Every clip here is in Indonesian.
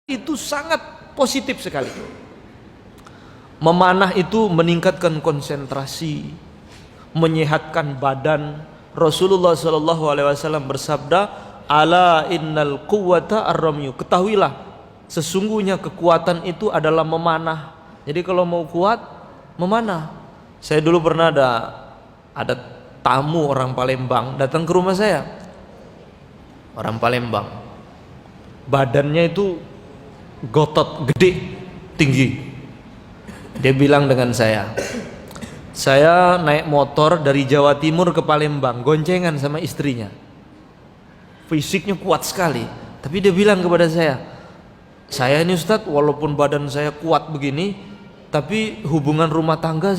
itu sangat positif sekali. Memanah itu meningkatkan konsentrasi, menyehatkan badan. Rasulullah SAW bersabda, ala innal quwwata ar-ramyu. Ketahuilah, sesungguhnya kekuatan itu adalah memanah. Jadi kalau mau kuat, memanah. Saya dulu pernah ada tamu orang Palembang datang ke rumah saya. Orang Palembang, badannya itu gotot, gede, tinggi. Dia bilang dengan saya naik motor dari Jawa Timur ke Palembang, goncengan sama istrinya. Fisiknya kuat sekali. Tapi dia bilang kepada saya ini Ustadz, walaupun badan saya kuat begini, tapi hubungan rumah tangga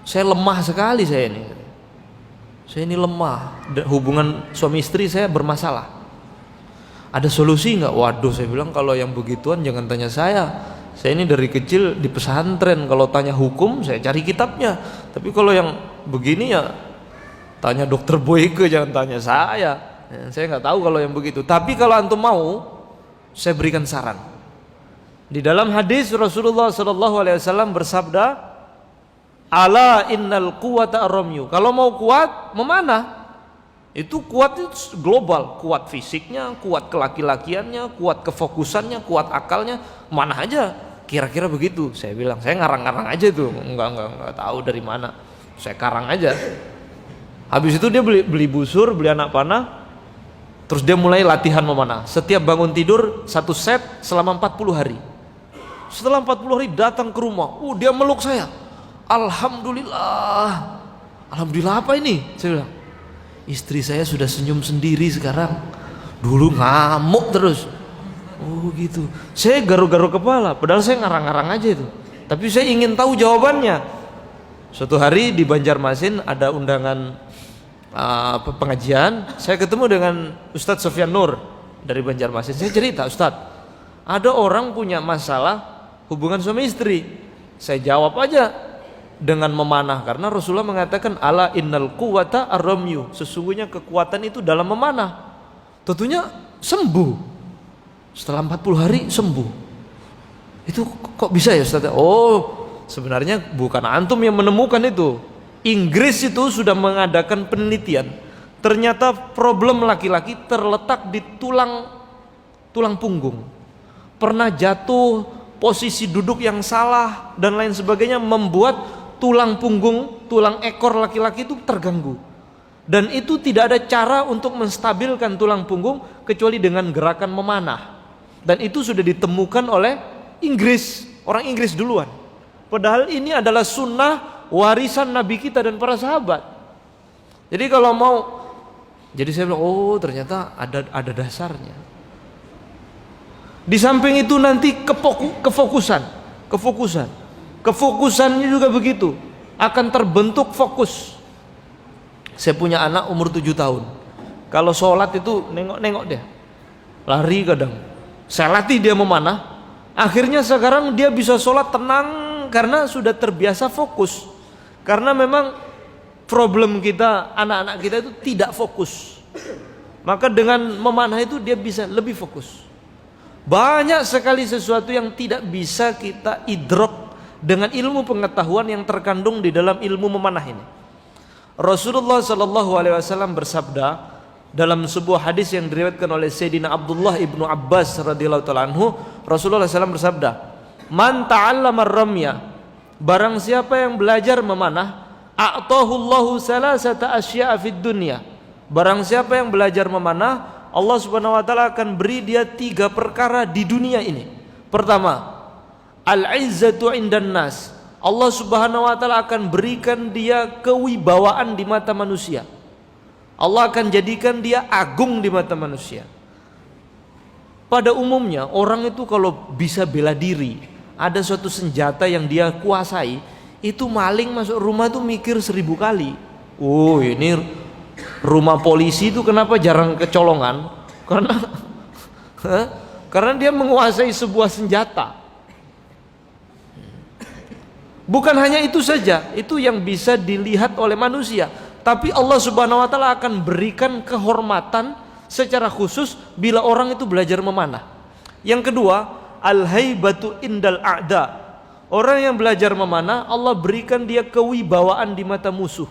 saya lemah sekali. Saya ini lemah. Hubungan suami istri saya bermasalah. Ada solusi nggak? Waduh, saya bilang kalau yang begituan jangan tanya saya. Saya ini dari kecil di pesantren, kalau tanya hukum saya cari kitabnya. Tapi kalau yang begini ya tanya dokter Boyke, jangan tanya saya. Saya nggak tahu kalau yang begitu. Tapi kalau antum mau, saya berikan saran. Di dalam hadis Rasulullah SAW bersabda, ala innal quwwata ar-ramyu. Kalau mau kuat, memanah. Itu kuat itu global, kuat fisiknya, kuat kelaki-lakiannya, kuat kefokusannya, kuat akalnya, mana aja. Kira-kira begitu. Saya bilang, saya ngarang-ngarang aja tuh, enggak tahu dari mana. Saya karang aja. Habis itu dia beli busur, beli anak panah, terus dia mulai latihan memanah. Setiap bangun tidur 1 set selama 40 hari. Setelah 40 hari datang ke rumah, dia meluk saya. Alhamdulillah. Alhamdulillah apa ini? Saya bilang, istri saya sudah senyum sendiri sekarang. Dulu ngamuk terus. Oh gitu. Saya garu-garu kepala, padahal saya ngarang-ngarang aja itu. Tapi saya ingin tahu jawabannya. Suatu hari di Banjarmasin ada undangan pengajian. Saya ketemu dengan Ustadz Sofyan Nur dari Banjarmasin. Saya cerita, Ustadz, ada orang punya masalah hubungan suami istri. Saya jawab aja dengan memanah, karena Rasulullah mengatakan ala innal quwwata ar-ramyu. Sesungguhnya kekuatan itu dalam memanah. Tentunya sembuh. Setelah 40 hari sembuh. Itu kok bisa ya Ustaz? Oh, sebenarnya bukan antum yang menemukan itu. Inggris itu sudah mengadakan penelitian. Ternyata problem laki-laki terletak di tulang punggung. Pernah jatuh, posisi duduk yang salah dan lain sebagainya membuat tulang punggung, tulang ekor laki-laki itu terganggu. Dan itu tidak ada cara untuk menstabilkan tulang punggung kecuali dengan gerakan memanah. Dan itu sudah ditemukan oleh Inggris, orang Inggris duluan. Padahal ini adalah sunnah warisan Nabi kita dan para sahabat. Jadi kalau mau, jadi saya bilang, oh ternyata ada dasarnya. Di samping itu nanti kefokusannya juga begitu, akan terbentuk fokus. Saya punya anak umur 7 tahun. Kalau sholat itu nengok-nengok dia, lari kadang. Saya latih dia memanah. Akhirnya sekarang dia bisa sholat tenang karena sudah terbiasa fokus. Karena memang problem kita, anak-anak kita itu tidak fokus. Maka dengan memanah itu dia bisa lebih fokus. Banyak sekali sesuatu yang tidak bisa kita idrok dengan ilmu pengetahuan yang terkandung di dalam ilmu memanah ini. Rasulullah SAW bersabda dalam sebuah hadis yang diriwayatkan oleh Sayyidina Abdullah ibnu Abbas radhiyallahu ta'ala anhu, Rasulullah SAW bersabda, man ta'allama ar-ramya, barang siapa yang belajar memanah, a'tahullahu salasata asya'a fid dunya, barang siapa yang belajar memanah, Allah Subhanahu wa taala akan beri dia 3 perkara di dunia ini. Pertama, al-izzatu 'indan nas, Allah Subhanahu wa taala akan berikan dia kewibawaan di mata manusia. Allah akan jadikan dia agung di mata manusia. Pada umumnya orang itu kalau bisa bela diri, ada suatu senjata yang dia kuasai, itu maling masuk rumah itu mikir 1000 kali. Oh ini rumah polisi itu kenapa jarang kecolongan? Karena dia menguasai sebuah senjata. Bukan hanya itu saja, itu yang bisa dilihat oleh manusia. Tapi Allah Subhanahu wa taala akan berikan kehormatan secara khusus bila orang itu belajar memanah. Yang kedua, al-haibatu indal a'da. Orang yang belajar memanah, Allah berikan dia kewibawaan di mata musuh.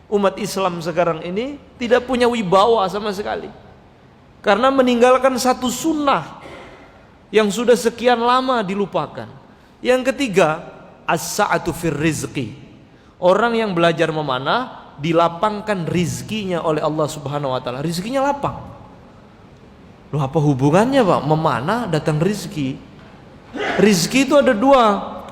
Umat Islam sekarang ini tidak punya wibawa sama sekali, karena meninggalkan satu sunnah yang sudah sekian lama dilupakan. Yang ketiga, as-sa'atu fir rizqi. Orang yang belajar memanah dilapangkan rizkinya oleh Allah Subhanahu wa taala. Rizkinya lapang. Loh, apa hubungannya, Pak? Memanah datang rizki. Rizki itu ada dua,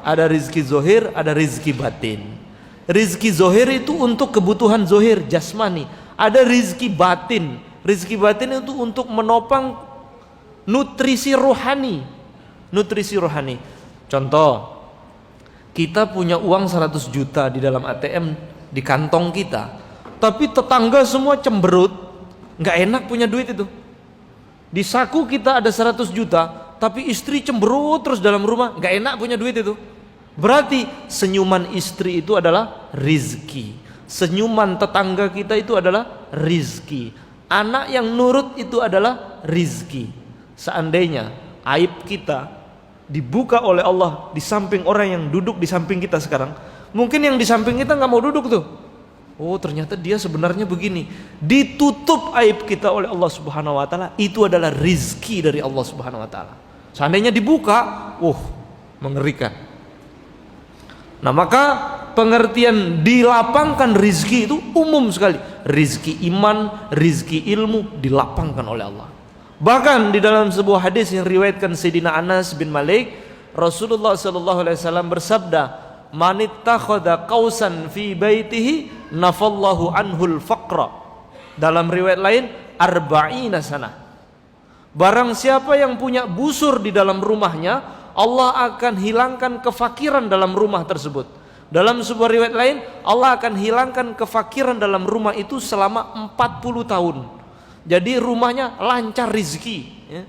ada rizki zohir, ada rizki batin. Rizki zohir itu untuk kebutuhan zohir, jasmani. Ada rizki batin. Rizki batin itu untuk menopang nutrisi rohani. Nutrisi rohani. Contoh, kita punya uang 100 juta di dalam ATM di kantong kita, tapi tetangga semua cemberut, nggak enak punya duit itu. Di saku kita ada 100 juta, tapi istri cemberut terus dalam rumah, nggak enak punya duit itu. Berarti senyuman istri itu adalah rizki, senyuman tetangga kita itu adalah rizki, anak yang nurut itu adalah rizki. Seandainya aib kita dibuka oleh Allah di samping orang yang duduk di samping kita sekarang, mungkin yang di samping kita nggak mau duduk tuh. Oh, ternyata dia sebenarnya begini. Ditutup aib kita oleh Allah Subhanahu wa taala, itu adalah rizki dari Allah Subhanahu wa taala. Seandainya dibuka, mengerikan. Nah, maka pengertian dilapangkan rizki itu umum sekali. Rizki iman, rizki ilmu dilapangkan oleh Allah. Bahkan di dalam sebuah hadis yang riwayatkan Sayyidina Anas bin Malik, Rasulullah SAW bersabda, "Man ittakhadha qausan fi baitihi nafallahu anhul faqra." Dalam riwayat lain, arba'ina sanah. Barang siapa yang punya busur di dalam rumahnya, Allah akan hilangkan kefakiran dalam rumah tersebut. Dalam sebuah riwayat lain, Allah akan hilangkan kefakiran dalam rumah itu selama 40 tahun. Jadi rumahnya lancar rizki, ya.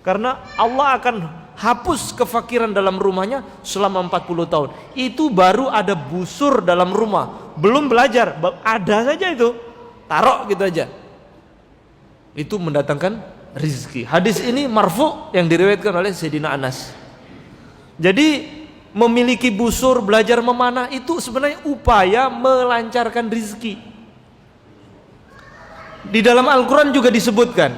Karena Allah akan hapus kefakiran dalam rumahnya selama 40 tahun. Itu baru ada busur dalam rumah, belum belajar, ada saja itu, taruh gitu aja. Itu mendatangkan rizki. Hadis ini marfu yang diriwayatkan oleh Sayyidina Anas. Jadi memiliki busur, belajar memanah itu sebenarnya upaya melancarkan rizki. Di dalam Al-Quran juga disebutkan,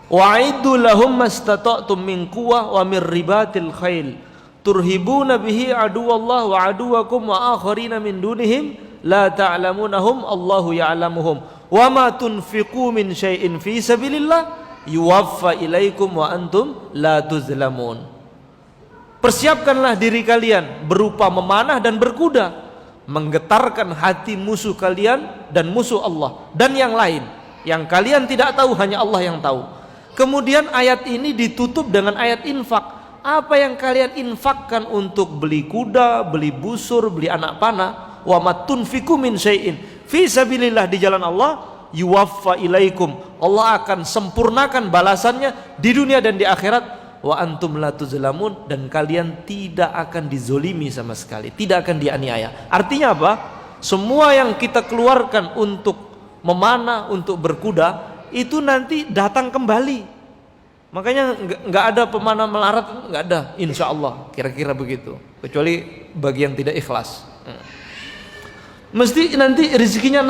wa'iddu lahum mastata'tum min quwwah wa min ribatil khail turhibuna bihi aduwallah wa aduwakum wa akharina min dunihim la ta'lamunahum Allahu ya'lamuhum wa ma tunfiqu min syai'in fi sabilillah yuwaffa ilaikum wa antum la tuzlamun. Persiapkanlah diri kalian berupa memanah dan berkuda, menggetarkan hati musuh kalian dan musuh Allah dan yang lain yang kalian tidak tahu, hanya Allah yang tahu. Kemudian ayat ini ditutup dengan ayat infak. Apa yang kalian infakkan untuk beli kuda, beli busur, beli anak panah, wa matunfiku min syai'in fi sabilillah, di jalan Allah, yuwaffa ilaikum, Allah akan sempurnakan balasannya di dunia dan di akhirat, wa antum la tuzlamun, dan kalian tidak akan dizolimi sama sekali, tidak akan dianiaya. Artinya apa? Semua yang kita keluarkan untuk memanah, untuk berkuda, itu nanti datang kembali. Makanya nggak ada pemanah melarat, nggak ada, insya Allah, kira-kira begitu. Kecuali bagi yang tidak ikhlas, mesti nanti rezekinya naik.